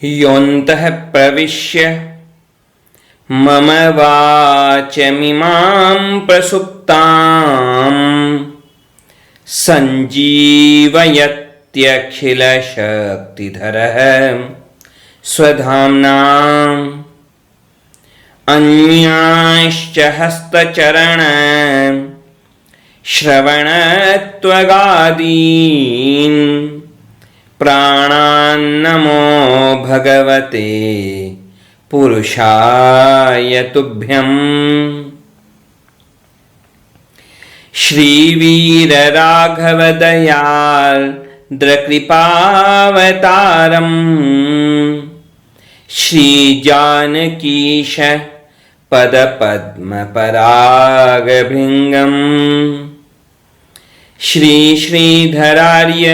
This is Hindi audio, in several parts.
योऽन्तः प्रविश्य मम वाचमिमां प्रसुप्तां सञ्जीवयत्यखिलशक्तिधरः स्वधाम्ना अन्यांश्च हस्तचरण श्रवणत्वगादीन् प्राणान्नमो भगवते पुरुषाय तुभ्यम्। श्रीवीरराघवदयार्द्रकृपावतारम् श्रीजानकीश पदपद्मपरागभृङ्गम् श्रीश्रीधरार्य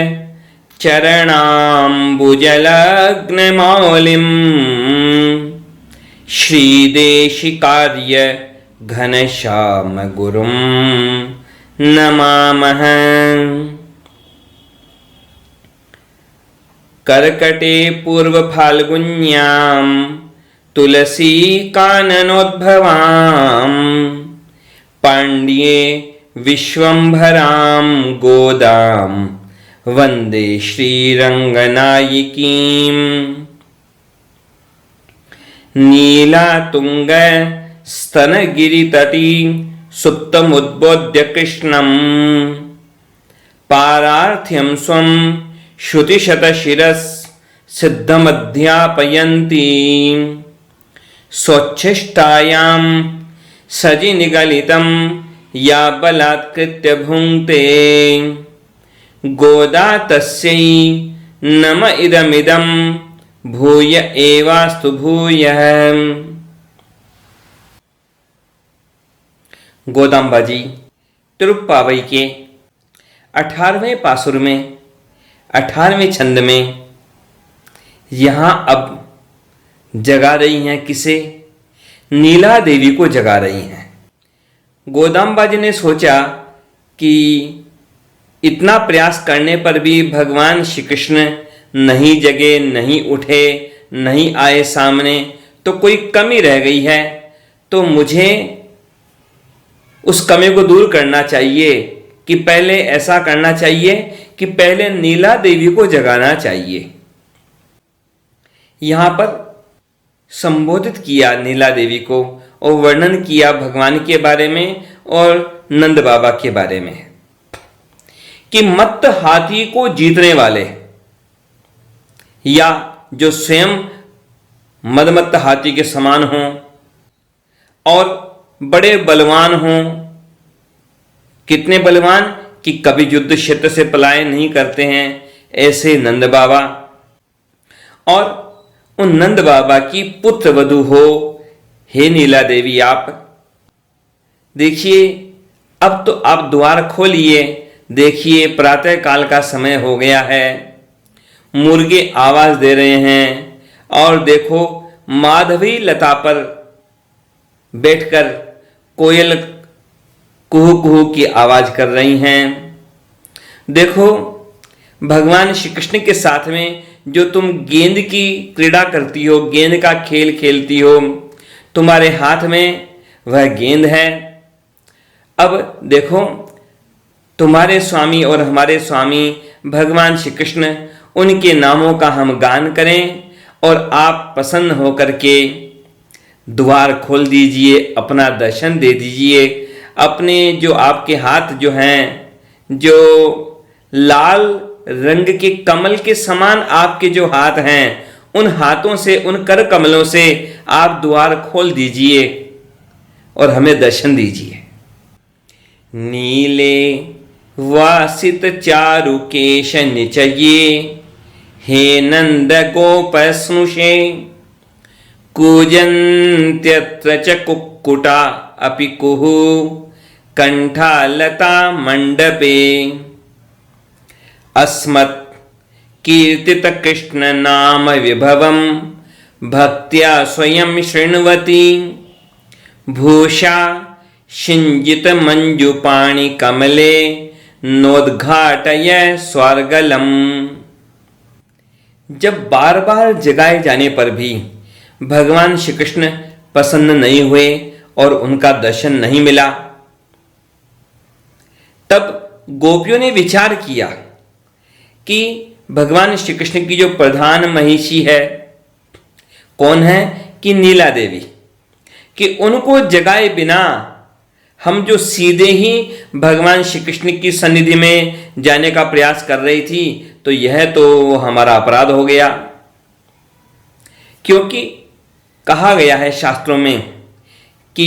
चरणाम्बुजलग्नमौलिम् श्रीदेशिकार्य घनश्यामगुरुं नमामः। कर्कटे पूर्वफाल्गुन्यां तुलसीकाननोद्भवां पाण्ड्ये विश्वम्भरां गोदां वन्दे श्रीरङ्गनायिकीम्। नीलातुङ्ग स्तनगिरितटी सुप्तमुद्बोध्य कृष्णं पारार्थ्यं स्वं श्रुतिशतशिरः सिद्धमध्यापयन्ती स्वच्छिष्टायां सजिनिगलितं या बलात्कृत्य भुङ्क्ते गोदा तस्यै नम इदमिदं भूय एवास्तु भूयः। गोदाम्बा जी तिरुप्पावई के 18वें पासुर में 18वें छंद में यहाँ अब जगा रही हैं किसे? नीला देवी को जगा रही हैं। गोदाम्बा जी ने सोचा कि इतना प्रयास करने पर भी भगवान श्री कृष्ण नहीं जगे, नहीं उठे, नहीं आए सामने, तो कोई कमी रह गई है। तो मुझे उस कमी को दूर करना चाहिए कि पहले ऐसा करना चाहिए कि पहले नीला देवी को जगाना चाहिए। यहाँ पर संबोधित किया नीला देवी को और वर्णन किया भगवान के बारे में और नंद बाबा के बारे में कि मत्त हाथी को जीतने वाले या जो स्वयं मदमत्त हाथी के समान हों और बड़े बलवान हों। कितने बलवान कि कभी युद्ध क्षेत्र से पलायन नहीं करते हैं, ऐसे नंद बाबा। और उन नंद बाबा की पुत्र वधू हो हे नीला देवी आप। देखिए अब तो आप द्वार खोलिए। देखिए प्रातः काल का समय हो गया है, मुर्गे आवाज दे रहे हैं और देखो माधवी लता पर बैठकर कोयल कुहू कुहू की आवाज कर रही हैं। देखो भगवान श्री कृष्ण के साथ में जो तुम गेंद की क्रीड़ा करती हो, गेंद का खेल खेलती हो, तुम्हारे हाथ में वह गेंद है। अब देखो तुम्हारे स्वामी और हमारे स्वामी भगवान श्री कृष्ण, उनके नामों का हम गान करें और आप प्रसन्न होकर के द्वार खोल दीजिए, अपना दर्शन दे दीजिए। अपने जो आपके हाथ जो हैं, जो लाल रंग के कमल के समान आपके जो हाथ हैं, उन हाथों से, उन कर कमलों से आप द्वार खोल दीजिए और हमें दर्शन दीजिए। नीले वासित चारु केश निचये हे नंद गोप स्नुषे कूजन्त्यत्र च कुक्कुटा अपि कुहु कंठालता मंडपे अस्मत् कीर्तित कृष्ण नाम विभवम भक्त्या स्वयं शृण्वति भूषा शिंजित मंजुपाणि कमले नोद्घाटय स्वर्गलम्। जब बार बार जगाए जाने पर भी भगवान श्री कृष्ण प्रसन्न नहीं हुए और उनका दर्शन नहीं मिला, तब गोपियों ने विचार किया कि भगवान श्री कृष्ण की जो प्रधान महिषी है, कौन है कि नीला देवी, कि उनको जगाए बिना हम जो सीधे ही भगवान श्री कृष्ण की सन्निधि में जाने का प्रयास कर रही थी, तो यह तो हमारा अपराध हो गया। क्योंकि कहा गया है शास्त्रों में कि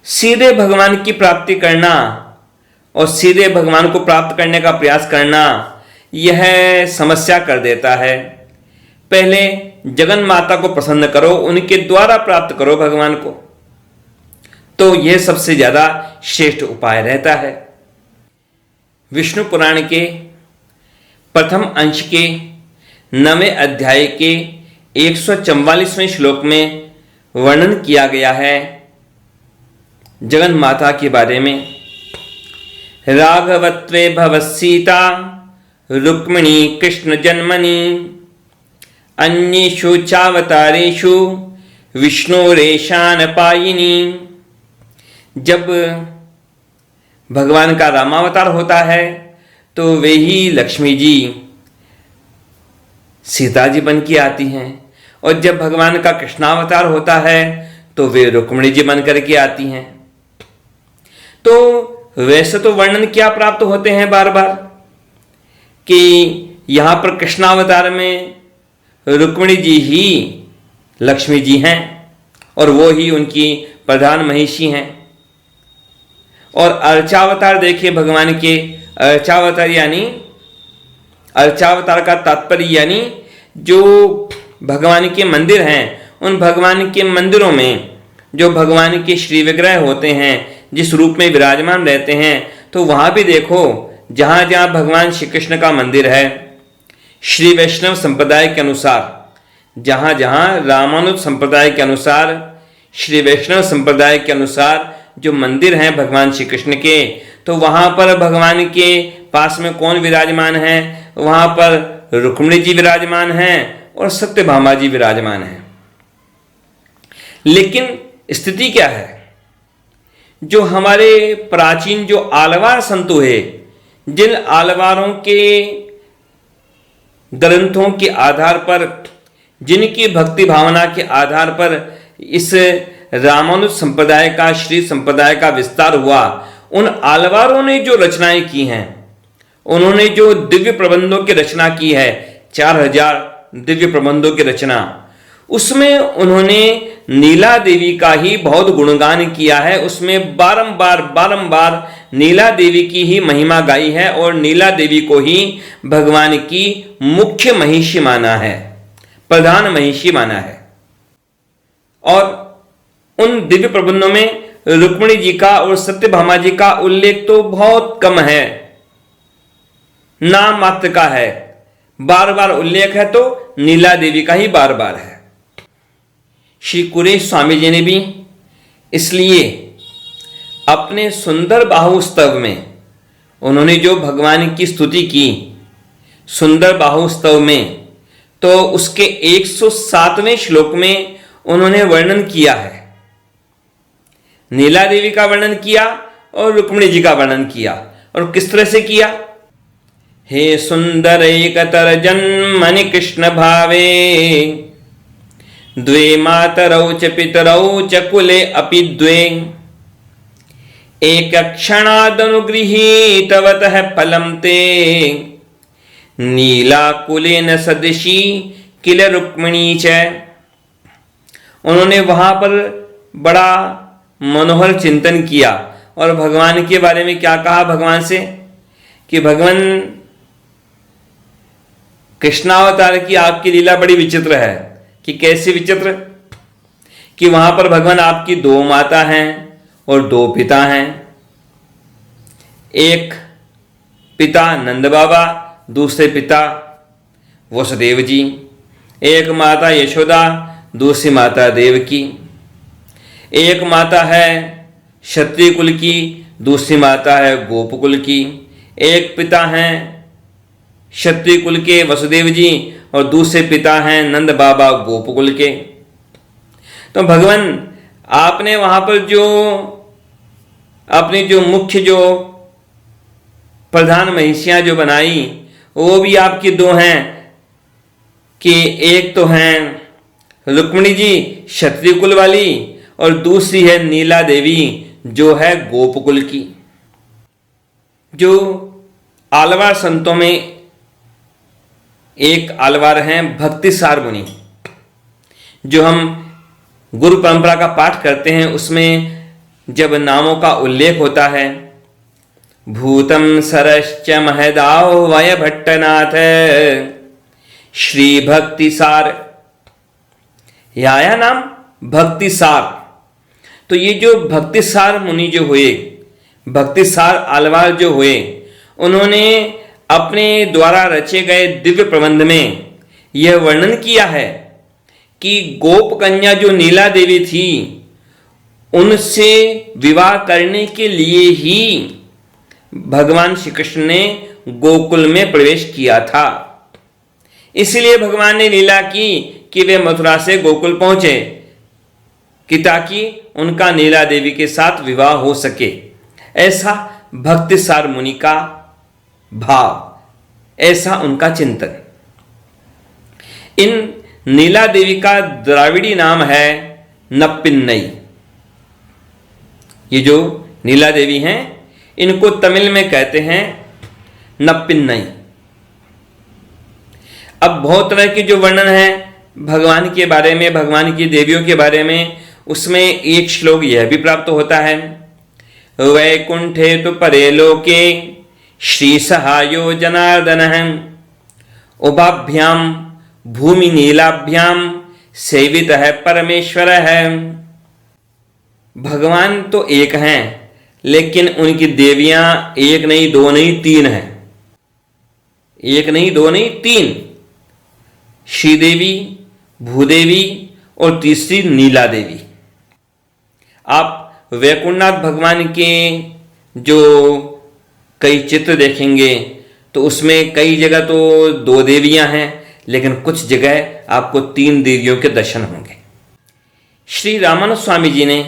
सीधे भगवान की प्राप्ति करना और सीधे भगवान को प्राप्त करने का प्रयास करना यह समस्या कर देता है। पहले जगन माता को प्रसन्न करो, उनके द्वारा प्राप्त करो भगवान को, तो यह सबसे ज्यादा श्रेष्ठ उपाय रहता है। विष्णु पुराण के प्रथम अंश के 9वें अध्याय के 144वें श्लोक में वर्णन किया गया है जगन माता के बारे में। राघवत्वे भवसीता रुक्मिणी कृष्ण जन्मनि अन्येषु चावतारेषु विष्णुरेशान पायिनी। जब भगवान का रामावतार होता है तो वे ही लक्ष्मी जी सीता जी बन के आती हैं, और जब भगवान का कृष्णावतार होता है तो वे रुक्मिणी जी बन करके आती हैं। तो वैसे तो वर्णन क्या प्राप्त होते हैं बार बार कि यहां पर कृष्णावतार में रुक्मिणी जी ही लक्ष्मी जी हैं और वो ही उनकी प्रधान महिषी हैं। और अर्चावतार देखिए भगवान के, अर्चावतार यानी अर्चावतार का तात्पर्य यानी जो भगवान के मंदिर हैं, उन भगवान के मंदिरों में जो भगवान के श्री विग्रह होते हैं, जिस रूप में विराजमान रहते हैं, तो वहां भी देखो जहां जहां भगवान श्री कृष्ण का मंदिर है, श्री वैष्णव संप्रदाय के अनुसार, जहां जहां रामानुज संप्रदाय के अनुसार, श्री वैष्णव संप्रदाय के अनुसार जो मंदिर हैं भगवान श्री कृष्ण के, तो वहां पर भगवान के पास में कौन विराजमान है? वहां पर रुक्मिणी जी विराजमान हैं और सत्यभामा जी विराजमान हैं। लेकिन स्थिति क्या है? जो हमारे प्राचीन जो आलवार संतो है, जिन आलवारों के ग्रंथों के आधार पर, जिनकी भक्ति भावना के आधार पर इस रामानुज संप्रदाय का, श्री संप्रदाय का विस्तार हुआ, उन आलवारों ने जो रचनाएं की हैं, उन्होंने जो दिव्य प्रबंधों की रचना की है, 4000 दिव्य प्रबंधों की रचना, उसमें उन्होंने नीला देवी का ही बहुत गुणगान किया है। उसमें बारंबार नीला देवी की ही महिमा गाई है और नीला देवी को ही भगवान की मुख्य महिषी माना है, प्रधान महिषी माना है। और उन दिव्य प्रबंधों में रुक्मिणी जी का और सत्यभामा जी का उल्लेख तो बहुत कम है, नाम मात्र का है। बार बार उल्लेख है तो नीला देवी का ही बार बार है। श्री कुरेश स्वामी जी ने भी इसलिए अपने सुंदर बाहु स्तव में उन्होंने जो भगवान की स्तुति की सुंदर बाहु स्तव में, तो उसके 107वें श्लोक में उन्होंने वर्णन किया है, नीला देवी का वर्णन किया और रुक्मिणी जी का वर्णन किया। और किस तरह से किया? हे सुंदर एकतर जन्मनि कृष्ण भावे, द्वे मातरौ च पितरौ च कुले अपि द्वे, एक क्षणादनुगृहीतवतः फलं ते, नीलाकुलेन सदृशी किल रुक्मिणी च। उन्होंने वहां पर बड़ा मनोहर चिंतन किया और भगवान के बारे में क्या कहा भगवान से कि भगवान कृष्णावतार की आपकी लीला बड़ी विचित्र है। कि कैसी विचित्र? कि वहां पर भगवान आपकी 2 माता हैं और 2 पिता हैं। एक पिता नंद बाबा, दूसरे पिता वसुदेव जी। एक माता यशोदा, दूसरी माता देवकी। एक माता है क्षत्रिय कुल की, दूसरी माता है गोप कुल की। एक पिता हैं क्षत्रिय कुल के वसुदेव जी और दूसरे पिता हैं नंद बाबा गोपकुल के। तो भगवान आपने वहां पर जो अपनी जो मुख्य जो प्रधान महिषियां जो बनाई वो भी आपकी दो हैं कि एक तो हैं रुक्मिणी जी क्षत्रिय कुल वाली और दूसरी है नीला देवी जो है गोपकुल की। जो आलवार संतों में एक आलवार हैं भक्तिसार मुनि, जो हम गुरु परंपरा का पाठ करते हैं उसमें जब नामों का उल्लेख होता है, भूतम सरश्च महदाओ वय भट्टनाथ श्री भक्तिसार, आया नाम भक्तिसार। तो ये जो भक्तिसार मुनि जो हुए, भक्तिसार आलवार जो हुए, उन्होंने अपने द्वारा रचे गए दिव्य प्रबंध में यह वर्णन किया है कि गोप कन्या जो नीला देवी थी उनसे विवाह करने के लिए ही भगवान श्री कृष्ण ने गोकुल में प्रवेश किया था। इसलिए भगवान ने लीला की कि वे मथुरा से गोकुल पहुंचे कि ताकि उनका नीला देवी के साथ विवाह हो सके। ऐसा भक्तिसार मुनि का भाव, ऐसा उनका चिंतन। इन नीला देवी का द्राविड़ी नाम है नप्पिन्नई। ये जो नीला देवी हैं इनको तमिल में कहते हैं नप्पिन्नई। अब बहुत तरह के जो वर्णन है भगवान के बारे में, भगवान की देवियों के बारे में, उसमें एक श्लोक यह भी प्राप्त होता है, वैकुंठे तु परे लोके श्री सहायो जनार्दन उभाभ्याम भूमि नीलाभ्याम सेवित है परमेश्वर है। भगवान तो एक हैं लेकिन उनकी देवियां एक नहीं दो नहीं तीन हैं। एक नहीं दो नहीं तीन, श्रीदेवी, भूदेवी और तीसरी नीला देवी। आप वैकुंठनाथ भगवान के जो कई चित्र देखेंगे तो उसमें कई जगह तो दो देवियां हैं लेकिन कुछ जगह आपको तीन देवियों के दर्शन होंगे। श्री रामानुज स्वामी जी ने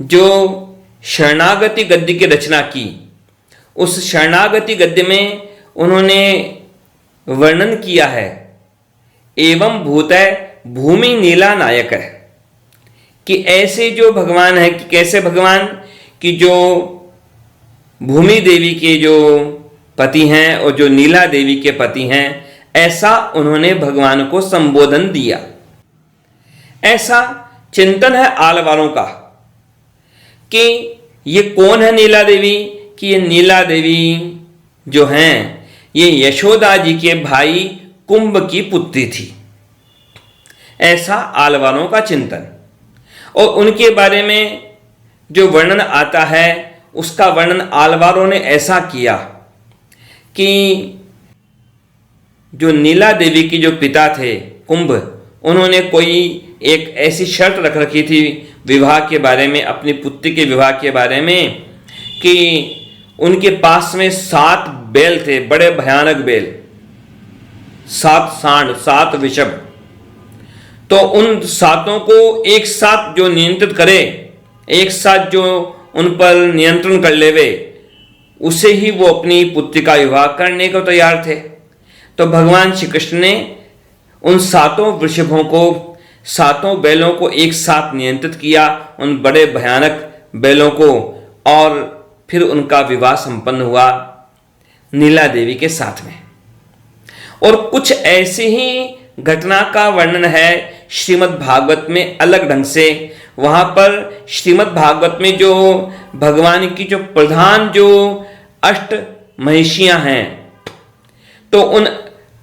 जो शरणागति गद्य की रचना की, उस शरणागति गद्य में उन्होंने वर्णन किया है, एवं भूतय भूमि नीला नायक है, कि ऐसे जो भगवान है कि कैसे भगवान की जो भूमि देवी के जो पति हैं और जो नीला देवी के पति हैं, ऐसा उन्होंने भगवान को संबोधन दिया। ऐसा चिंतन है आलवारों का कि ये कौन है नीला देवी, कि ये नीला देवी जो हैं ये यशोदा जी के भाई कुंभ की पुत्री थी। ऐसा आलवारों का चिंतन। और उनके बारे में जो वर्णन आता है उसका वर्णन आलवारों ने ऐसा किया कि जो नीला देवी की जो पिता थे कुंभ, उन्होंने कोई एक ऐसी शर्त रख रखी थी विवाह के बारे में, अपनी पुत्री के विवाह के बारे में, कि उनके पास में 7 बैल थे, बड़े भयानक बैल, 7 सांड, 7 वृषभ। तो उन 7 को एक साथ जो नियंत्रित करे, एक साथ जो उन पर नियंत्रण कर लेवे, उसे ही वो अपनी पुत्री का विवाह करने को तैयार थे। तो भगवान श्री कृष्ण ने उन 7 वृषभों को, 7 बैलों को एक साथ नियंत्रित किया, उन बड़े भयानक बैलों को, और फिर उनका विवाह संपन्न हुआ नीला देवी के साथ में। और कुछ ऐसे ही घटना का वर्णन है श्रीमद् भागवत में अलग ढंग से। वहां पर श्रीमद् भागवत में जो भगवान की जो प्रधान जो 8 महिषियां हैं, तो उन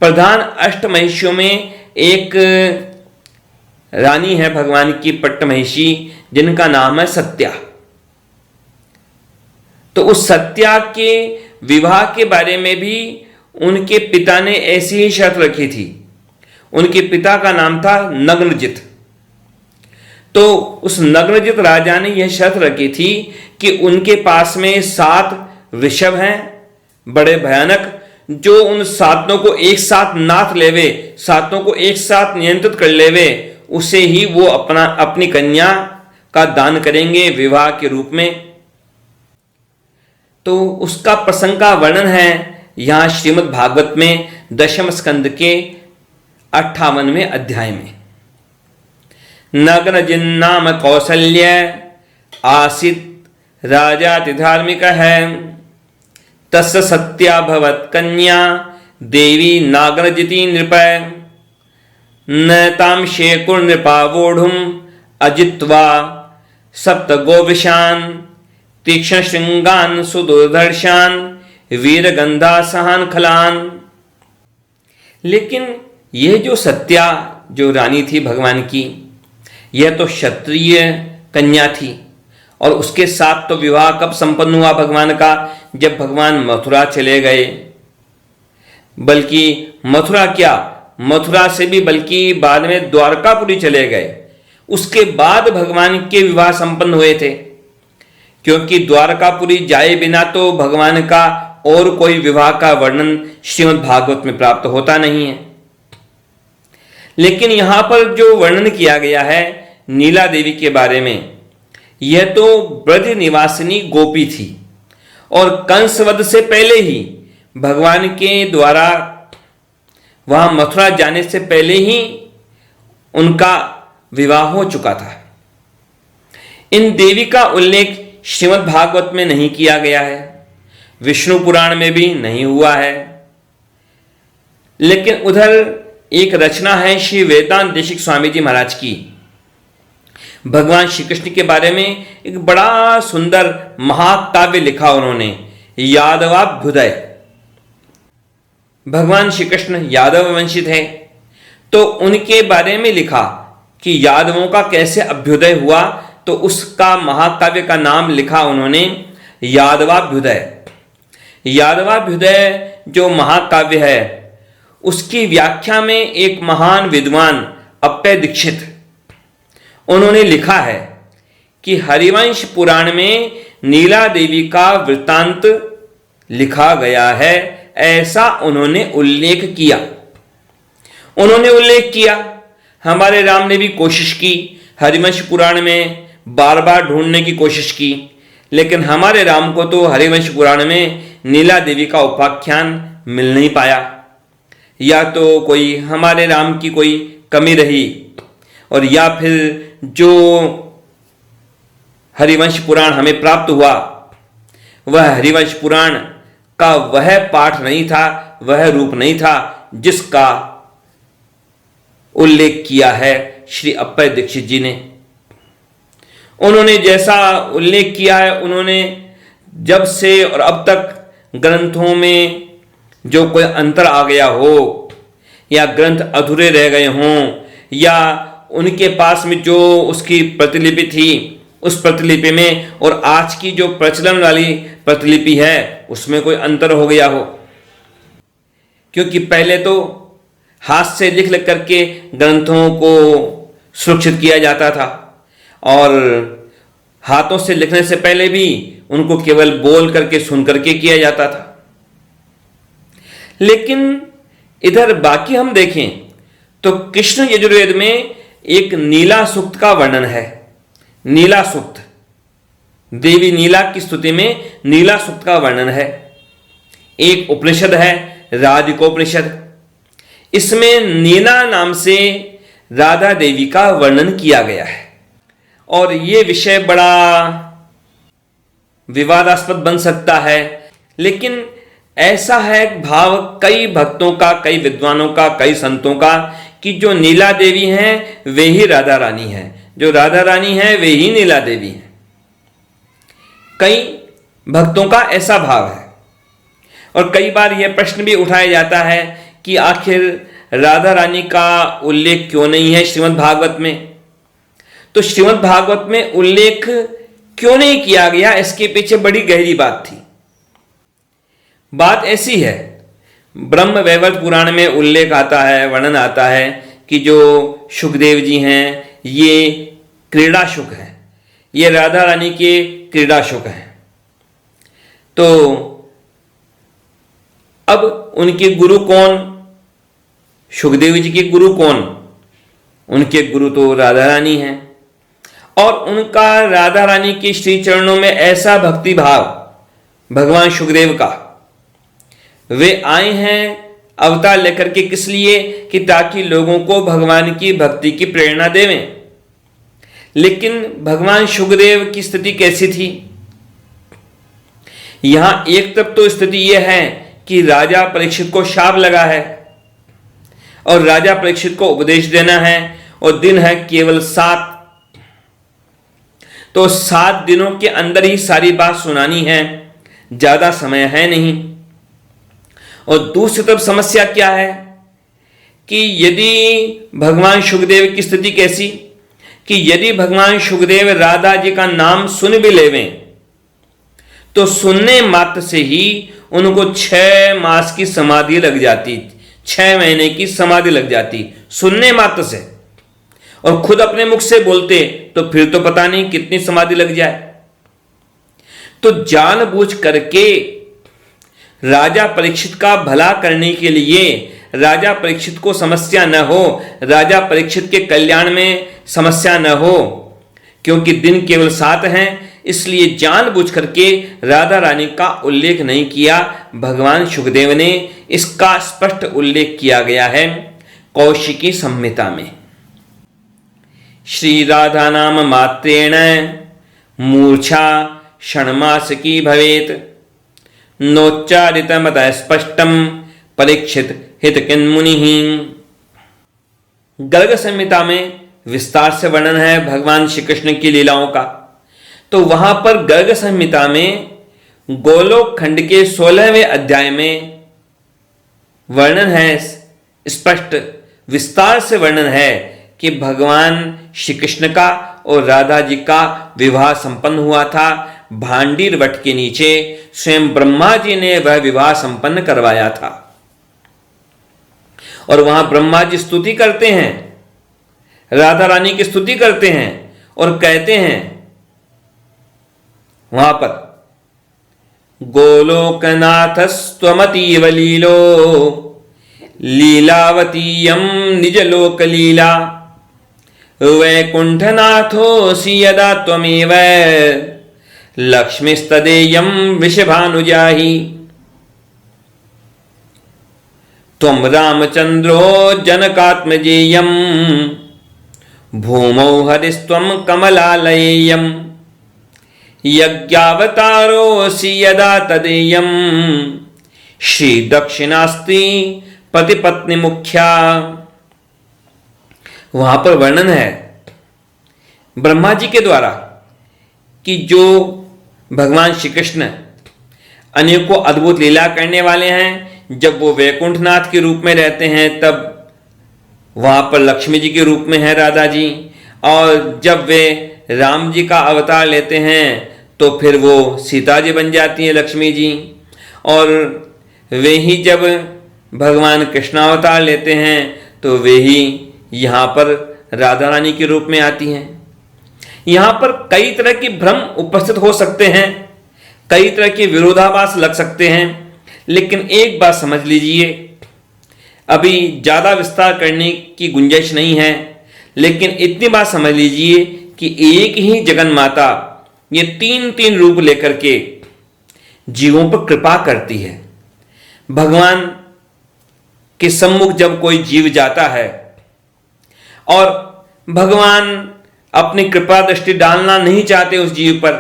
प्रधान 8 महिषियों में एक रानी है भगवान की पट्ट महिषी, जिनका नाम है सत्या। तो उस सत्या के विवाह के बारे में भी उनके पिता ने ऐसी ही शर्त रखी थी। उनके पिता का नाम था नग्नजित। तो उस नग्नजित राजा ने यह शर्त रखी थी कि उनके पास में 7 वृषभ हैं बड़े भयानक, जो उन सातों को एक साथ नाथ लेवे, सातों को एक साथ नियंत्रित कर लेवे, उसे ही वो अपनी कन्या का दान करेंगे विवाह के रूप में। तो उसका प्रसंग का वर्णन है यहां श्रीमद् भागवत में दशम स्कंद के 58वें अध्याय में। नग्न जिन्नाम कौसल्य आसित राजाति धार्मिक है, तस्य सत्या भवत कन्या देवी नागरजिति नृप, न ताम शेकुर नृपावोढ़ुम अजित्वा सप्त गोविशान, तीक्ष्ण श्रृंगान सुदुर्धर्षान वीरगंधा सहान खलान। लेकिन यह जो सत्या जो रानी थी भगवान की, यह तो क्षत्रिय कन्या थी, और उसके साथ तो विवाह कब संपन्न हुआ भगवान का? जब भगवान मथुरा चले गए। बल्कि मथुरा क्या, मथुरा से भी बल्कि बाद में द्वारकापुरी चले गए, उसके बाद भगवान के विवाह संपन्न हुए थे। क्योंकि द्वारकापुरी जाए बिना तो भगवान का और कोई विवाह का वर्णन श्रीमद् भागवत में प्राप्त होता नहीं है। लेकिन यहां पर जो वर्णन किया गया है नीला देवी के बारे में, यह तो ब्रज निवासिनी गोपी थी, और कंसवध से पहले ही भगवान के द्वारा वहां मथुरा जाने से पहले ही उनका विवाह हो चुका था। इन देवी का उल्लेख श्रीमद् भागवत में नहीं किया गया है, विष्णु पुराण में भी नहीं हुआ है। लेकिन उधर एक रचना है श्री वेदांत देशिक स्वामी जी महाराज की, भगवान श्री कृष्ण के बारे में एक बड़ा सुंदर महाकाव्य लिखा उन्होंने, यादवाभ्युदय। भगवान श्री कृष्ण यादव वंशित है, तो उनके बारे में लिखा कि यादवों का कैसे अभ्युदय हुआ, तो उसका महाकाव्य का नाम लिखा उन्होंने यादवाभ्युदय। यादवाभ्युदय जो महाकाव्य है, उसकी व्याख्या में एक महान विद्वान अप्पय दीक्षित, उन्होंने लिखा है कि हरिवंश पुराण में नीला देवी का वृत्तांत लिखा गया है, ऐसा उन्होंने उल्लेख किया। उन्होंने उल्लेख किया, हमारे राम ने भी कोशिश की, हरिवंश पुराण में बार बार ढूंढने की कोशिश की, लेकिन हमारे राम को तो हरिवंश पुराण में नीला देवी का उपाख्यान मिल नहीं पाया। या तो कोई हमारे राम की कोई कमी रही, और या फिर जो हरिवंश पुराण हमें प्राप्त हुआ वह हरिवंश पुराण का वह पाठ नहीं था, वह रूप नहीं था जिसका उल्लेख किया है श्री अप्पय दीक्षित जी ने। उन्होंने जैसा उल्लेख किया है, उन्होंने जब से और अब तक ग्रंथों में जो कोई अंतर आ गया हो, या ग्रंथ अधूरे रह गए हों, या उनके पास में जो उसकी प्रतिलिपि थी, उस प्रतिलिपि में और आज की जो प्रचलन वाली प्रतिलिपि है उसमें कोई अंतर हो गया हो। क्योंकि पहले तो हाथ से लिख लिख करके ग्रंथों को सुरक्षित किया जाता था, और हाथों से लिखने से पहले भी उनको केवल बोल करके सुन करके किया जाता था। लेकिन इधर बाकी हम देखें तो कृष्ण यजुर्वेद में एक नीला सूक्त का वर्णन है। नीला सूक्त, देवी नीला की स्तुति में नीला सूक्त का वर्णन है। एक उपनिषद है राधिकोपनिषद, इसमें नीला नाम से राधा देवी का वर्णन किया गया है। और यह विषय बड़ा विवादास्पद बन सकता है, लेकिन ऐसा है भाव कई भक्तों का, कई विद्वानों का, कई संतों का, कि जो नीला देवी हैं वे ही राधा रानी हैं, जो राधा रानी हैं वे ही नीला देवी हैं। कई भक्तों का ऐसा भाव है। और कई बार यह प्रश्न भी उठाया जाता है कि आखिर राधा रानी का उल्लेख क्यों नहीं है श्रीमद् भागवत में? तो श्रीमद् भागवत में उल्लेख क्यों नहीं किया गया, इसके पीछे बड़ी गहरी बात थी। बात ऐसी है, ब्रह्म वैवर्त पुराण में उल्लेख आता है, वर्णन आता है कि जो सुखदेव जी हैं ये क्रीड़ा शुक हैं, ये राधा रानी के क्रीड़ा शुक हैं। तो अब उनके गुरु कौन? सुखदेव जी के गुरु कौन? उनके गुरु तो राधा रानी हैं। और उनका राधा रानी के श्री चरणों में ऐसा भक्ति भाव भगवान सुखदेव का, वे आए हैं अवतार लेकर के किस लिए? कि ताकि लोगों को भगवान की भक्ति की प्रेरणा देवें। लेकिन भगवान सुखदेव की स्थिति कैसी थी? यहां एक तरफ तो स्थिति यह है कि राजा परीक्षित को शाप लगा है और राजा परीक्षित को उपदेश देना है और दिन है केवल 7, तो 7 दिनों के अंदर ही सारी बात सुनानी है, ज्यादा समय है नहीं। और दूसरी तरफ समस्या क्या है कि यदि भगवान सुखदेव की स्थिति कैसी कि यदि भगवान सुखदेव राधा जी का नाम सुन भी लेवें तो सुनने मात्र से ही उनको 6 मास की समाधि लग जाती, 6 महीने की समाधि लग जाती सुनने मात्र से। और खुद अपने मुख से बोलते तो फिर तो पता नहीं कितनी समाधि लग जाए। तो जानबूझ करके राजा परीक्षित का भला करने के लिए, राजा परीक्षित को समस्या न हो, राजा परीक्षित के कल्याण में समस्या न हो, क्योंकि दिन केवल 7 हैं, इसलिए जानबूझ करके राधा रानी का उल्लेख नहीं किया। भगवान सुखदेव ने इसका स्पष्ट उल्लेख किया गया है कौशिकी संहिता में। श्री राधा नाम मात्रेण मूर्छा षण्मास की भवेत नोच्चारितमत स्पष्टम परीक्षित हित किन्मुनि। गर्ग संहिता में विस्तार से वर्णन है भगवान श्री कृष्ण की लीलाओं का। तो वहां पर गर्ग संहिता में गोलोक खंड के 16वें अध्याय में वर्णन है, स्पष्ट विस्तार से वर्णन है कि भगवान श्री कृष्ण का और राधा जी का विवाह संपन्न हुआ था। भांडीर वट के नीचे स्वयं ब्रह्मा जी ने वह विवाह संपन्न करवाया था। और वहां ब्रह्मा जी स्तुति करते हैं, राधा रानी की स्तुति करते हैं और कहते हैं वहां पर गोलोकनाथस्त्वमतीव लीलो लीलावतीयं निजलोक लीला वैकुंठनाथोऽसि यदा त्वमेव लक्ष्मीस्तदेयं वृषभानुजाहि त्वं रामचंद्रो जनकात्मजेयं भूमौ हरिस्त्वं कमलालयेयं यज्ञावतारोऽसि यदा तदेयं श्री दक्षिणास्ति पतिपत्नी मुख्या। वहां पर वर्णन है ब्रह्मा जी के द्वारा कि जो भगवान श्री कृष्ण अनेकों अद्भुत लीला करने वाले हैं। जब वो वैकुंठनाथ के रूप में रहते हैं तब वहां पर लक्ष्मी जी के रूप में है राधा जी, और जब वे राम जी का अवतार लेते हैं तो फिर वो सीता जी बन जाती हैं लक्ष्मी जी, और वे ही जब भगवान कृष्णावतार लेते हैं तो वे ही यहाँ पर राधा रानी के रूप में आती हैं। यहाँ पर कई तरह के भ्रम उपस्थित हो सकते हैं, कई तरह के विरोधाभास लग सकते हैं, लेकिन एक बात समझ लीजिए, अभी ज़्यादा विस्तार करने की गुंजाइश नहीं है, लेकिन इतनी बात समझ लीजिए कि एक ही जगन माता ये 3 रूप लेकर के जीवों पर कृपा करती है। भगवान के सम्मुख जब कोई जीव जाता है और भगवान अपनी कृपा दृष्टि डालना नहीं चाहते उस जीव पर,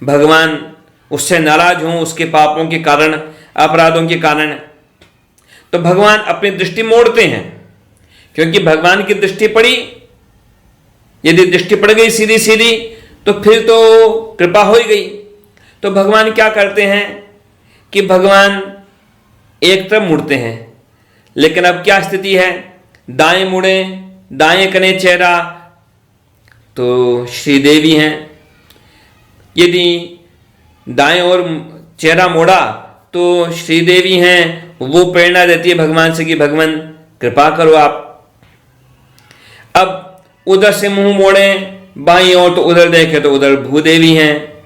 भगवान उससे नाराज हों उसके पापों के कारण, अपराधों के कारण, तो भगवान अपनी दृष्टि मोड़ते हैं। क्योंकि भगवान की दृष्टि पड़ी, यदि दृष्टि पड़ गई सीधी सीधी तो फिर तो कृपा हो ही गई। तो भगवान क्या करते हैं कि भगवान एक तरफ मुड़ते हैं, लेकिन अब क्या स्थिति है, दाएं मुड़े, दाएं कने चेहरा तो श्रीदेवी हैं, यदि दाएं ओर चेहरा मोड़ा तो श्रीदेवी हैं, वो प्रेरणा देती है भगवान से कि भगवान कृपा करो आप। अब उधर से मुंह मोड़े बाईं ओर तो उधर देखे तो उधर भूदेवी हैं,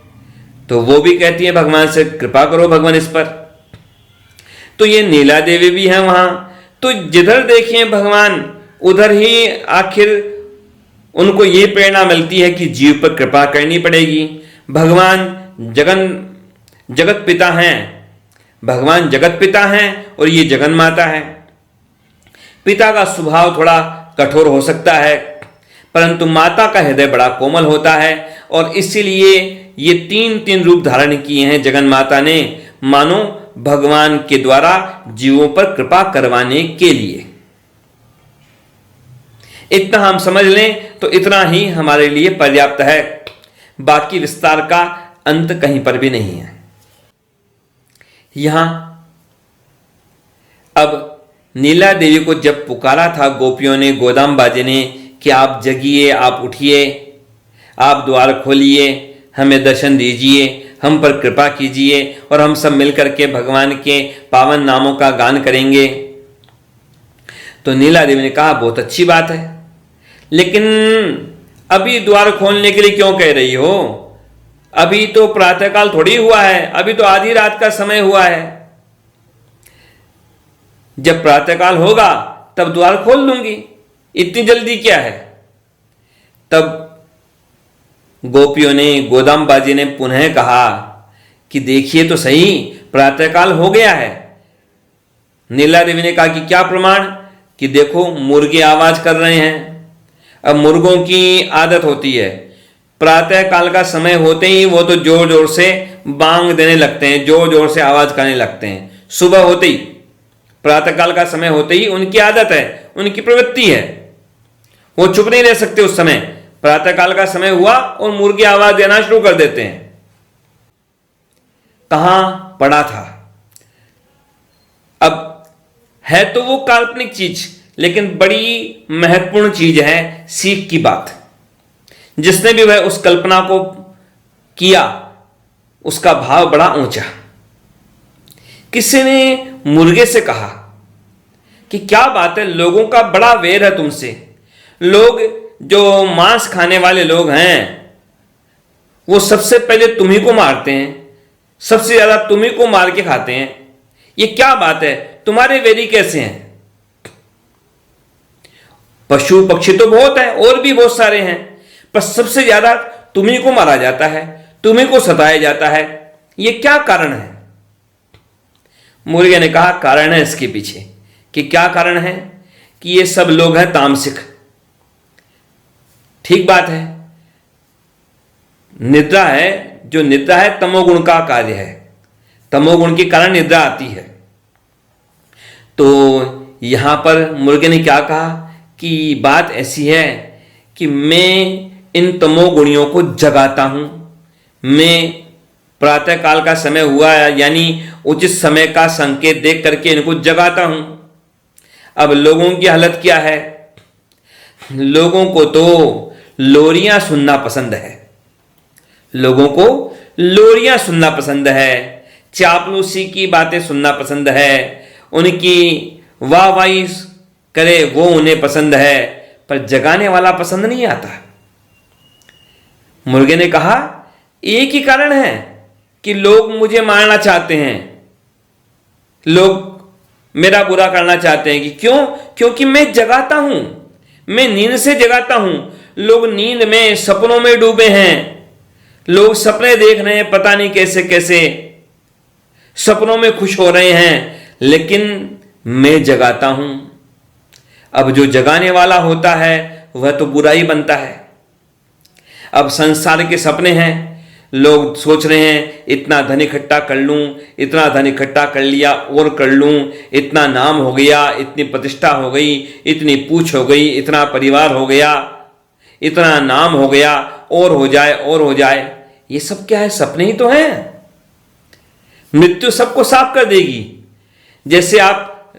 तो वो भी कहती है भगवान से कृपा करो भगवान इस पर। तो ये नीला देवी भी है वहां। तो जिधर देखें भगवान उधर ही आखिर उनको ये प्रेरणा मिलती है कि जीव पर कृपा करनी पड़ेगी। भगवान जगत पिता हैं, भगवान जगत पिता हैं और ये जगन माता है। पिता का स्वभाव थोड़ा कठोर हो सकता है, परंतु माता का हृदय बड़ा कोमल होता है और इसीलिए ये तीन तीन रूप धारण किए हैं जगन माता ने, मानो भगवान के द्वारा जीवों पर कृपा करवाने के लिए। इतना हम समझ लें तो इतना ही हमारे लिए पर्याप्त है। बाकी विस्तार का अंत कहीं पर भी नहीं है। यहां अब नीला देवी को जब पुकारा था गोपियों ने, गोदामबाजी ने कि आप जगिए, आप उठिए, आप द्वार खोलिए, हमें दर्शन दीजिए, हम पर कृपा कीजिए और हम सब मिलकर के भगवान के पावन नामों का गान करेंगे। तो नीला देवी ने कहा बहुत अच्छी बात है, लेकिन अभी द्वार खोलने के लिए क्यों कह रही हो? अभी तो प्रातःकाल थोड़ी हुआ है, अभी तो आधी रात का समय हुआ है। जब प्रातःकाल होगा तब द्वार खोल दूंगी, इतनी जल्दी क्या है? तब गोपियों ने, गोदामबाजी ने पुनः कहा कि देखिए तो सही, प्रातःकाल हो गया है। नीला देवी ने कहा कि क्या प्रमाण? कि देखो मुर्गे आवाज कर रहे हैं। अब मुर्गों की आदत होती है, प्रातः काल का समय होते ही वो तो जोर जोर से बांग देने लगते हैं, जोर जोर से आवाज करने लगते हैं। सुबह होते ही, प्रातः काल का समय होते ही उनकी आदत है, उनकी प्रवृत्ति है, वो चुप नहीं रह सकते। उस समय प्रातः काल का समय हुआ और मुर्गे आवाज देना शुरू कर देते हैं। कहां पड़ा था? अब है तो वो काल्पनिक चीज, लेकिन बड़ी महत्वपूर्ण चीज है, सीख की बात। जिसने भी वह उस कल्पना को किया उसका भाव बड़ा ऊंचा। किसी ने मुर्गे से कहा कि क्या बात है, लोगों का बड़ा वैर है तुमसे। लोग जो मांस खाने वाले लोग हैं वो सबसे पहले तुम्ही को मारते हैं, सबसे ज्यादा तुम्ही को मार के खाते हैं। ये क्या बात है, तुम्हारे वैरी कैसे हैं? पशु पक्षी तो बहुत हैं और भी बहुत सारे हैं, पर सबसे ज्यादा तुम्ही को मारा जाता है, तुम्ही को सताया जाता है। ये क्या कारण है? मुर्गे ने कहा कारण है इसके पीछे। कि क्या कारण है? कि ये सब लोग हैं तामसिक। ठीक बात है, निद्रा है, जो निद्रा है तमोगुण का कार्य है, तमोगुण के कारण निद्रा आती है। तो यहां पर मुर्गे ने क्या कहा कि बात ऐसी है कि मैं इन तमोगुणियों को जगाता हूं। मैं प्रातः काल का समय हुआ यानी उचित समय का संकेत देख करके इनको जगाता हूं। अब लोगों की हालत क्या है? लोगों को तो लोरियां सुनना पसंद है, लोगों को लोरियां सुनना पसंद है, चापलूसी की बातें सुनना पसंद है, उनकी वाहवाही करे वो उन्हें पसंद है, पर जगाने वाला पसंद नहीं आता। मुर्गे ने कहा एक ही कारण है कि लोग मुझे मारना चाहते हैं, लोग मेरा बुरा करना चाहते हैं। कि क्यों? क्योंकि मैं जगाता हूं, मैं नींद से जगाता हूं। लोग नींद में, सपनों में डूबे हैं, लोग सपने देख रहे हैं, पता नहीं कैसे कैसे सपनों में खुश हो रहे हैं, लेकिन मैं जगाता हूं। अब जो जगाने वाला होता है वह तो बुरा ही बनता है। अब संसार के सपने हैं, लोग सोच रहे हैं इतना धन इकट्ठा कर लूं, इतना धन इकट्ठा कर लिया और कर लूं, इतना नाम हो गया, इतनी प्रतिष्ठा हो गई, इतनी पूछ हो गई, इतना परिवार हो गया, इतना नाम हो गया, और हो जाए और हो जाए। ये सब क्या है? सपने ही तो हैं। मृत्यु सबको साफ कर देगी। जैसे आप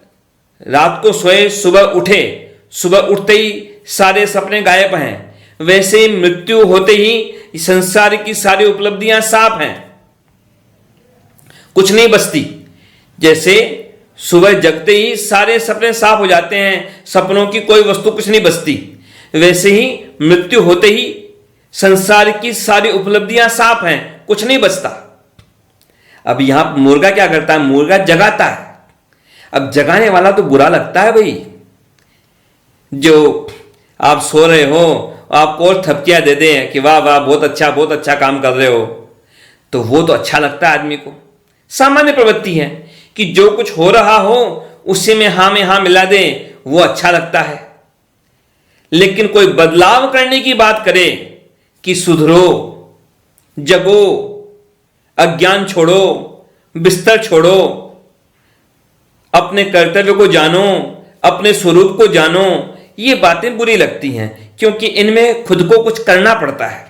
रात को सोए, सुबह उठे, सुबह उठते ही सारे सपने गायब हैं, वैसे ही मृत्यु होते ही संसार की सारी उपलब्धियां साफ हैं, कुछ नहीं बचती। जैसे सुबह जगते ही सारे सपने साफ हो जाते हैं, सपनों की कोई वस्तु कुछ नहीं बचती, वैसे ही मृत्यु होते ही संसार की सारी उपलब्धियां साफ हैं, कुछ नहीं बचता। अब यहां मुर्गा क्या करता है? मुर्गा जगाता है, अब जगाने वाला तो बुरा लगता है भाई। जो आप सो रहे हो, आपको और थपकियां दे दें कि वाह वाह बहुत अच्छा काम कर रहे हो, तो वो तो अच्छा लगता है आदमी को। सामान्य प्रवृत्ति है कि जो कुछ हो रहा हो उसी में हाँ मिला दे, वो अच्छा लगता है। लेकिन कोई बदलाव करने की बात करे कि सुधरो, जगो, अज्ञान छोड़ो, बिस्तर छोड़ो, अपने कर्तव्य को जानो, अपने स्वरूप को जानो, ये बातें बुरी लगती हैं, क्योंकि इनमें खुद को कुछ करना पड़ता है।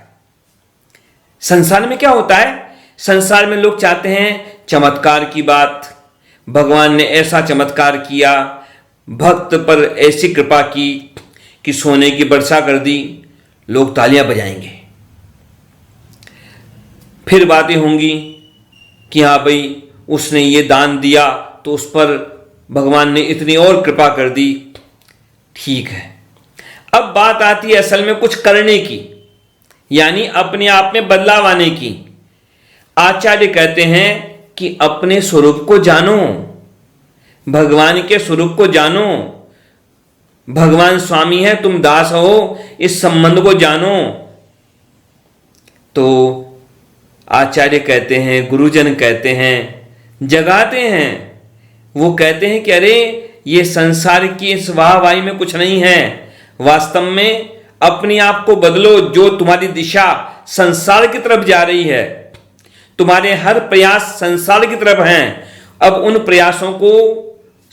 संसार में क्या होता है, संसार में लोग चाहते हैं चमत्कार की बात, भगवान ने ऐसा चमत्कार किया, भक्त पर ऐसी कृपा की कि सोने की वर्षा कर दी, लोग तालियां बजाएंगे। फिर बातें होंगी कि हाँ भाई उसने ये दान दिया तो उस पर भगवान ने इतनी और कृपा कर दी। ठीक है, अब बात आती है असल में कुछ करने की, यानी अपने आप में बदलाव आने की। आचार्य कहते हैं कि अपने स्वरूप को जानो, भगवान के स्वरूप को जानो। भगवान स्वामी है, तुम दास हो, इस संबंध को जानो। तो आचार्य कहते हैं, गुरुजन कहते हैं, जगाते हैं। वो कहते हैं कि अरे ये संसार की इस वाहवाही में कुछ नहीं है, वास्तव में अपने आप को बदलो। जो तुम्हारी दिशा संसार की तरफ जा रही है, तुम्हारे हर प्रयास संसार की तरफ हैं, अब उन प्रयासों को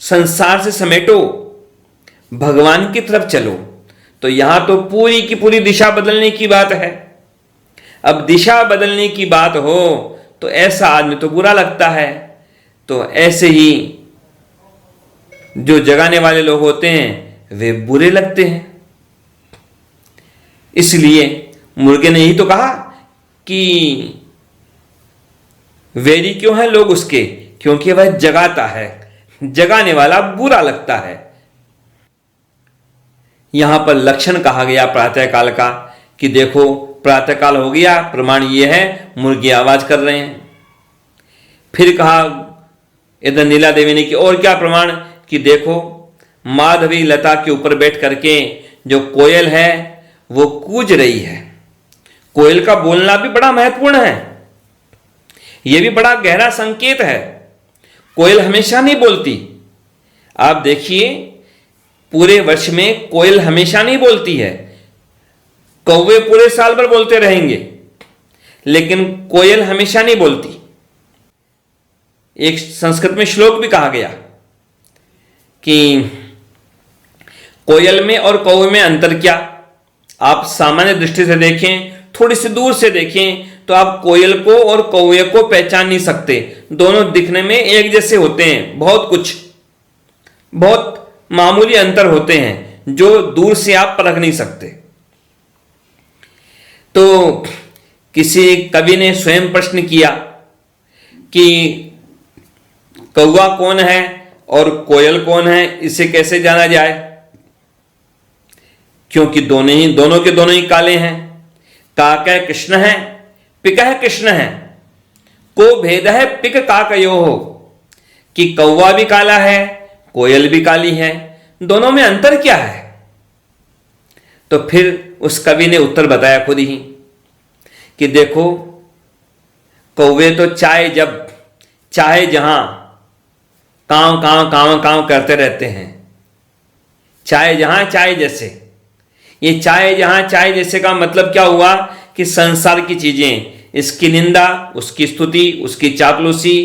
संसार से समेटो, भगवान की तरफ चलो। तो यहां तो पूरी की पूरी दिशा बदलने की बात है। अब दिशा बदलने की बात हो तो ऐसा आदमी तो बुरा लगता है। तो ऐसे ही जो जगाने वाले लोग होते हैं वे बुरे लगते हैं। इसलिए मुर्गे ने ही तो कहा कि वैरी क्यों है लोग उसके, क्योंकि वह जगाता है, जगाने वाला बुरा लगता है। यहां पर लक्षण कहा गया प्रातःकाल का कि देखो प्रातःकाल हो गया, प्रमाण यह है मुर्गे आवाज कर रहे हैं। फिर कहा इधर नीला देवी ने कि और क्या प्रमाण, कि देखो माधवी लता के ऊपर बैठ करके जो कोयल है वो कूज रही है। कोयल का बोलना भी बड़ा महत्वपूर्ण है, यह भी बड़ा गहरा संकेत है। कोयल हमेशा नहीं बोलती। आप देखिए पूरे वर्ष में कोयल हमेशा नहीं बोलती है। कौवे पूरे साल भर बोलते रहेंगे, लेकिन कोयल हमेशा नहीं बोलती। एक संस्कृत में श्लोक भी कहा गया कि कोयल में और कौवे में अंतर क्या। आप सामान्य दृष्टि से देखें, थोड़ी सी दूर से देखें तो आप कोयल को और कौवे को पहचान नहीं सकते। दोनों दिखने में एक जैसे होते हैं, बहुत मामूली अंतर होते हैं जो दूर से आप परख नहीं सकते। तो किसी कवि ने स्वयं प्रश्न किया कि कौवा कौन है और कोयल कौन है, इसे कैसे जाना जाए, क्योंकि दोनों के दोनों ही काले हैं। काकः कृष्ण है, पिकः कृष्ण है, को भेद है पिक काकयो हो, कि कौवा भी काला है, कोयल भी काली है, दोनों में अंतर क्या है। तो फिर उस कवि ने उत्तर बताया खुद ही कि देखो कौवे तो चाहे जहां कांव कांव कांव कांव करते रहते हैं, चाहे जहां चाहे जैसे। ये चाहे जहां चाहे जैसे का मतलब क्या हुआ कि संसार की चीजें, इसकी निंदा, उसकी स्तुति, उसकी चापलूसी,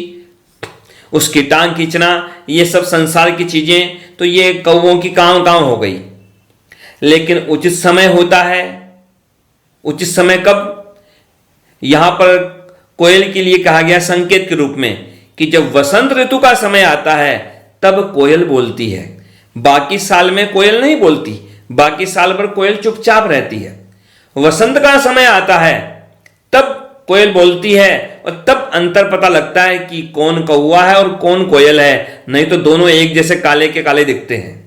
उसकी टांग खींचना, ये सब संसार की चीजें, तो ये कौवों की कांव कांव हो गई। लेकिन उचित समय होता है। उचित समय कब? यहां पर कोयल के लिए कहा गया संकेत के रूप में कि जब वसंत ऋतु का समय आता है तब कोयल बोलती है। बाकी साल में कोयल नहीं बोलती, बाकी साल भर कोयल चुपचाप रहती है। वसंत का समय आता है तब कोयल बोलती है, और तब अंतर पता लगता है कि कौन कौवा है और कौन कोयल है, नहीं तो दोनों एक जैसे काले के काले दिखते हैं।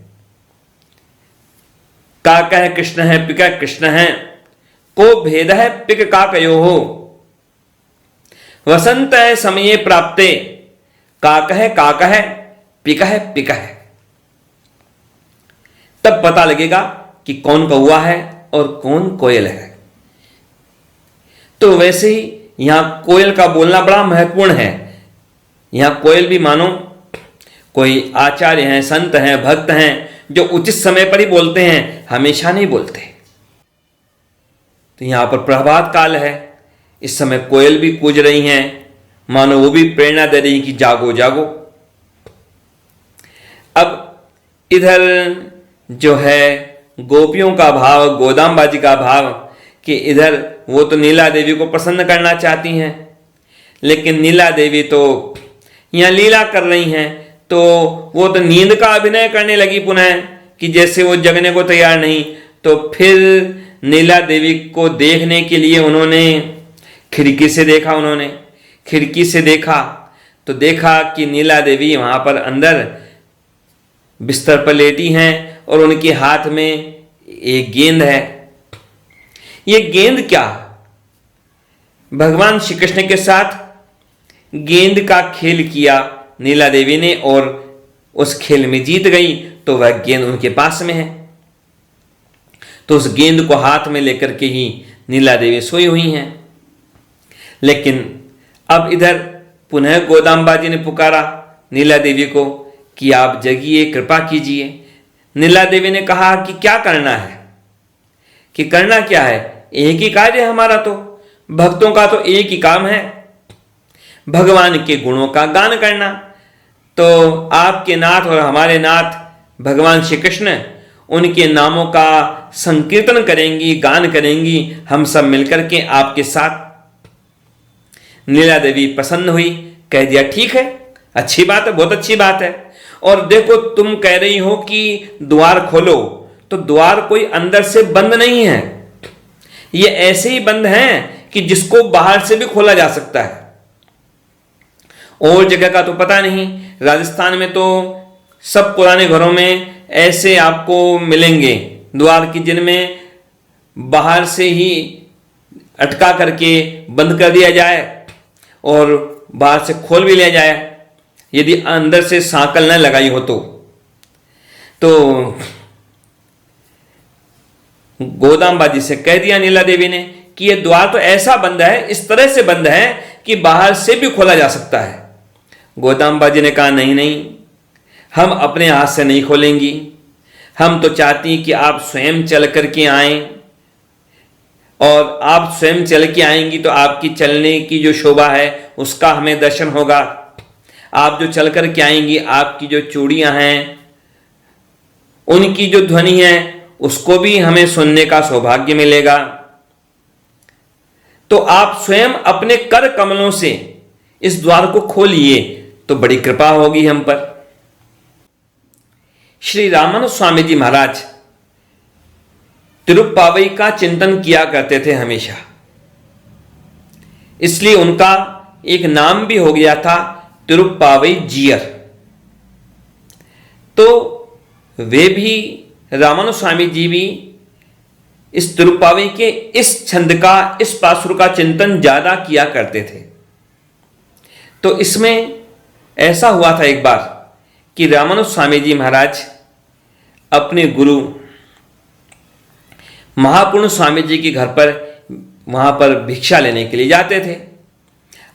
काकः कृष्ण है, पिकः कृष्ण है, को भेद है पिक काकयो हो। वसंत है समये प्राप्ते, काकः काकः पिका है, पिका है। तब पता लगेगा कि कौन कौवा है और कौन कोयल है। तो वैसे ही यहां कोयल का बोलना बड़ा महत्वपूर्ण है। यहां कोयल भी मानो कोई आचार्य हैं, संत हैं, भक्त हैं, जो उचित समय पर ही बोलते हैं, हमेशा नहीं बोलते। तो यहां पर प्रभात काल है, इस समय कोयल भी कूज रही हैं, मानो वो भी प्रेरणा दे रही कि जागो जागो। अब इधर जो है गोपियों का भाव, गोदाम बाजी का भाव, कि इधर वो तो नीला देवी को प्रसन्न करना चाहती हैं, लेकिन नीला देवी तो यहां लीला कर रही हैं, तो वो तो नींद का अभिनय करने लगी पुनः कि जैसे वो जगने को तैयार नहीं। तो फिर नीला देवी को देखने के लिए उन्होंने खिड़की से देखा, खिड़की से देखा तो देखा कि नीला देवी वहां पर अंदर बिस्तर पर लेटी हैं और उनके हाथ में एक गेंद है। ये गेंद क्या? भगवान श्री कृष्ण के साथ गेंद का खेल किया नीला देवी ने और उस खेल में जीत गई, तो वह गेंद उनके पास में है। तो उस गेंद को हाथ में लेकर के ही नीला देवी सोई हुई हैं। लेकिन अब इधर पुनः गोदाम्बा जी ने पुकारा नीला देवी को कि आप जगिए, कृपा कीजिए। नीला देवी ने कहा कि क्या करना है, कि करना क्या है, एक ही कार्य है हमारा, तो भक्तों का तो एक ही काम है, भगवान के गुणों का गान करना। तो आपके नाथ और हमारे नाथ भगवान श्री कृष्ण, उनके नामों का संकीर्तन करेंगी, गान करेंगी हम सब मिलकर के आपके साथ। नीला देवी प्रसन्न हुई, कह दिया ठीक है, अच्छी बात है, बहुत अच्छी बात है। और देखो तुम कह रही हो कि द्वार खोलो, तो द्वार कोई अंदर से बंद नहीं है, ये ऐसे ही बंद हैं कि जिसको बाहर से भी खोला जा सकता है। और जगह का तो पता नहीं, राजस्थान में तो सब पुराने घरों में ऐसे आपको मिलेंगे द्वार की, जिनमें बाहर से ही अटका करके बंद कर दिया जाए और बाहर से खोल भी लिया जाए, यदि अंदर से सांकल न लगाई हो तो गोदाम्बा जी से कह दिया नीला देवी ने कि यह द्वार तो ऐसा बंद है, इस तरह से बंद है कि बाहर से भी खोला जा सकता है। गोदाम्बा जी ने कहा नहीं नहीं, हम अपने हाथ से नहीं खोलेंगी, हम तो चाहती कि आप स्वयं चल करके आएं, और आप स्वयं चल के आएंगी तो आपकी चलने की जो शोभा है उसका हमें दर्शन होगा। आप जो चल कर के आएंगी, आपकी जो चूड़ियां हैं उनकी जो ध्वनि है उसको भी हमें सुनने का सौभाग्य मिलेगा। तो आप स्वयं अपने कर कमलों से इस द्वार को खोलिए तो बड़ी कृपा होगी हम पर। श्री रामानुज स्वामी जी महाराज तिरुप्पावई का चिंतन किया करते थे हमेशा, इसलिए उनका एक नाम भी हो गया था तिरुप्पावई जीयर। तो वे भी, रामानुज स्वामी जी भी इस तिरुप्पावई के इस छंद का, इस पासुर का चिंतन ज्यादा किया करते थे। तो इसमें ऐसा हुआ था एक बार कि रामानुज स्वामी जी महाराज अपने गुरु महापूर्ण स्वामी जी के घर पर, वहां पर भिक्षा लेने के लिए जाते थे।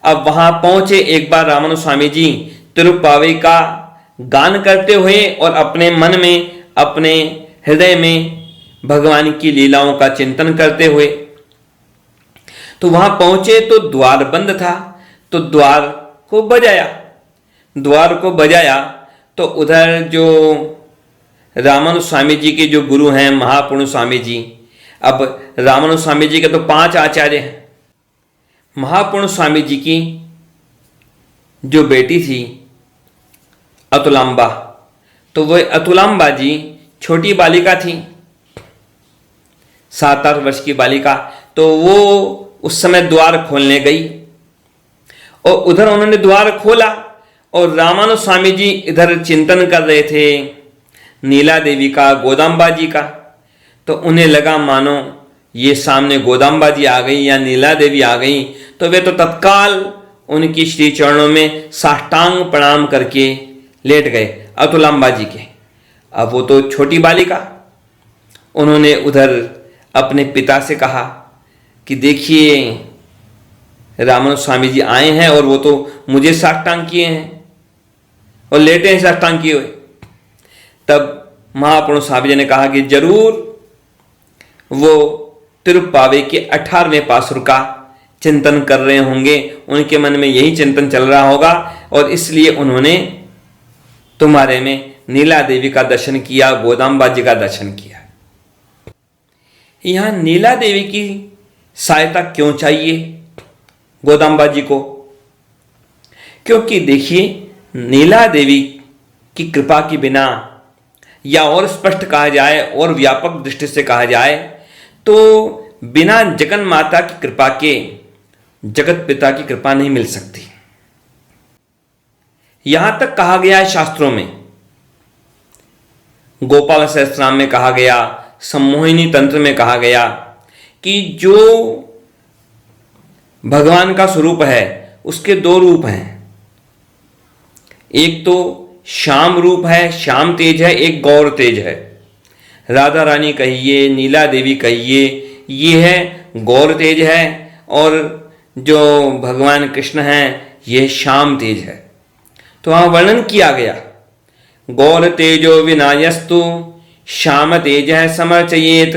अब वहां पहुंचे एक बार रामानुज स्वामी जी तिरुप्पावई का गान करते हुए और अपने मन में, अपने हृदय में भगवान की लीलाओं का चिंतन करते हुए। तो वहां पहुंचे तो द्वार बंद था, तो द्वार को बजाया तो उधर जो रामानुज स्वामी जी के जो गुरु हैं महापूर्ण स्वामी जी, अब रामानुज स्वामी जी के तो 5 आचार्य हैं। महापूर्ण स्वामी जी की जो बेटी थी अतुलांबा, तो वह अतुलांबा जी छोटी बालिका थी, 7-8 वर्ष की बालिका। तो वो उस समय द्वार खोलने गई और उधर उन्होंने द्वार खोला और रामानुज स्वामी जी इधर चिंतन कर रहे थे नीला देवी का, गोदाम्बा जी का। तो उन्हें लगा मानो ये सामने गोदाम्बा जी आ गई या नीला देवी आ गई, तो वे तो तत्काल उनकी श्री चरणों में साष्टांग प्रणाम करके लेट गए। अतुलांबा जी के। अब वो तो छोटी बालिका, उन्होंने उधर अपने पिता से कहा कि देखिए रामानुज स्वामी जी आए हैं और वो तो मुझे साष्टांग किए हैं और लेटे हैं साष्टांग किए हुए। तब महाप्रभु स्वामी जी ने कहा कि जरूर वो तिरुप्पावे के 18वें पासुर का चिंतन कर रहे होंगे, उनके मन में यही चिंतन चल रहा होगा और इसलिए उन्होंने तुम्हारे में नीला देवी का दर्शन किया, गोदाम्बा जी का दर्शन किया। यहां नीला देवी की सहायता क्यों चाहिए गोदाम्बा जी को? क्योंकि देखिए नीला देवी की कृपा के बिना, या और स्पष्ट कहा जाए और व्यापक दृष्टि से कहा जाए तो बिना जगन माता की कृपा के जगत पिता की कृपा नहीं मिल सकती। यहां तक कहा गया है शास्त्रों में, गोपाल सहस्त्रनाम में कहा गया, सम्मोहिनी तंत्र में कहा गया कि जो भगवान का स्वरूप है उसके 2 रूप हैं। एक तो श्याम रूप है, श्याम तेज है, एक गौर तेज है। राधा रानी कहिए, नीला देवी कहिए, ये है गौर तेज है और जो भगवान कृष्ण हैं ये श्याम तेज है। तो वहां वर्णन किया गया, गौर तेजो विनायस्तु श्याम तेज है समर्चयेत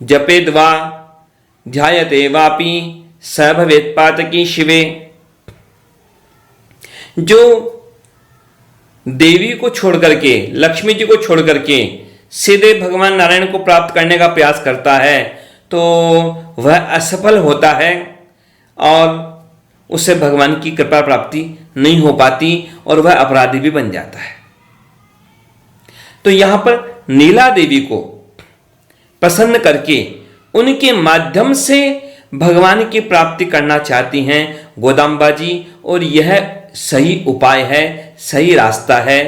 जपेद वा ध्यायते वापि सभवेत्पातकी शिवे। जो देवी को छोड़ करके, लक्ष्मी जी को छोड़ करके सीधे भगवान नारायण को प्राप्त करने का प्रयास करता है तो वह असफल होता है और उससे भगवान की कृपा प्राप्ति नहीं हो पाती और वह अपराधी भी बन जाता है। तो यहां पर नीला देवी को प्रसन्न करके उनके माध्यम से भगवान की प्राप्ति करना चाहती हैं गोदाम्बा जी, और यह सही उपाय है, सही रास्ता है।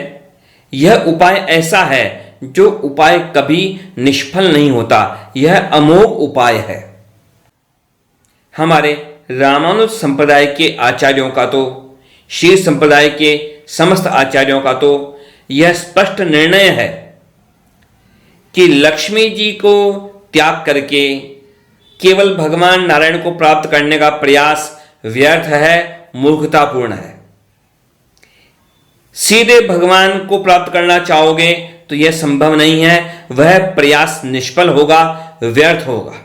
यह उपाय ऐसा है जो उपाय कभी निष्फल नहीं होता, यह अमोघ उपाय है। हमारे रामानुज संप्रदाय के आचार्यों का तो, श्री संप्रदाय के समस्त आचार्यों का तो यह स्पष्ट निर्णय है कि लक्ष्मी जी को त्याग करके केवल भगवान नारायण को प्राप्त करने का प्रयास व्यर्थ है, मूर्खतापूर्ण है। सीधे भगवान को प्राप्त करना चाहोगे तो यह संभव नहीं है, वह प्रयास निष्फल होगा, व्यर्थ होगा।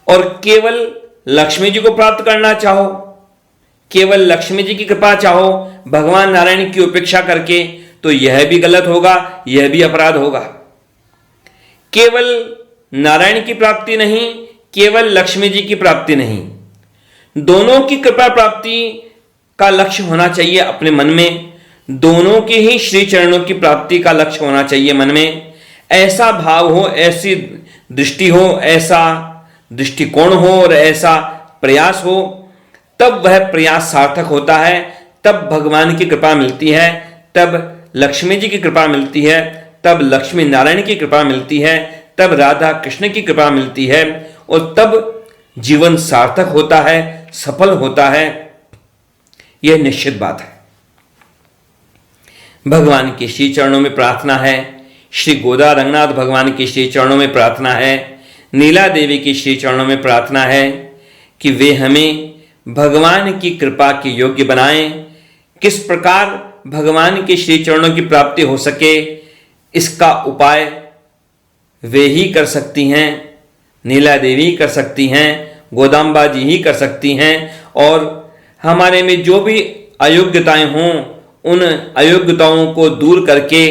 और केवल लक्ष्मी जी को प्राप्त करना चाहो, केवल लक्ष्मी जी की कृपा चाहो भगवान नारायण की उपेक्षा करके, तो यह भी गलत होगा, यह भी अपराध होगा। केवल नारायण की प्राप्ति नहीं, केवल लक्ष्मी जी की प्राप्ति नहीं, दोनों की कृपा प्राप्ति का लक्ष्य होना चाहिए अपने मन में। दोनों के ही श्री चरणों की प्राप्ति का लक्ष्य होना चाहिए मन में। ऐसा भाव हो, ऐसी दृष्टि हो, ऐसा दृष्टिकोण हो और ऐसा प्रयास हो, तब वह प्रयास सार्थक होता है, तब भगवान की कृपा मिलती है, तब लक्ष्मी जी की कृपा मिलती है, तब लक्ष्मी नारायण की कृपा मिलती है, तब राधा कृष्ण की कृपा मिलती है और तब जीवन सार्थक होता है, सफल होता है। यह निश्चित बात है। भगवान के श्री चरणों में प्रार्थना है, श्री गोदा रंगनाथ भगवान के श्री चरणों में प्रार्थना है, नीला देवी की श्री चरणों में प्रार्थना है कि वे हमें भगवान की कृपा के योग्य बनाएं। किस प्रकार भगवान के श्री चरणों की प्राप्ति हो सके, इसका उपाय वे ही कर सकती हैं, नीला देवी कर सकती हैं, गोदाम्बा जी ही कर सकती हैं। और हमारे में जो भी अयोग्यताएं हों, उन अयोग्यताओं को दूर करके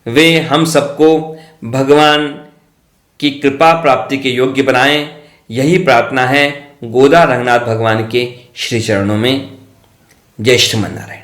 वे हम सबको भगवान की कृपा प्राप्ति के योग्य बनाएं। यही प्रार्थना है गोदा रंगनाथ भगवान के श्री चरणों में। जय श्रीमन नारायण।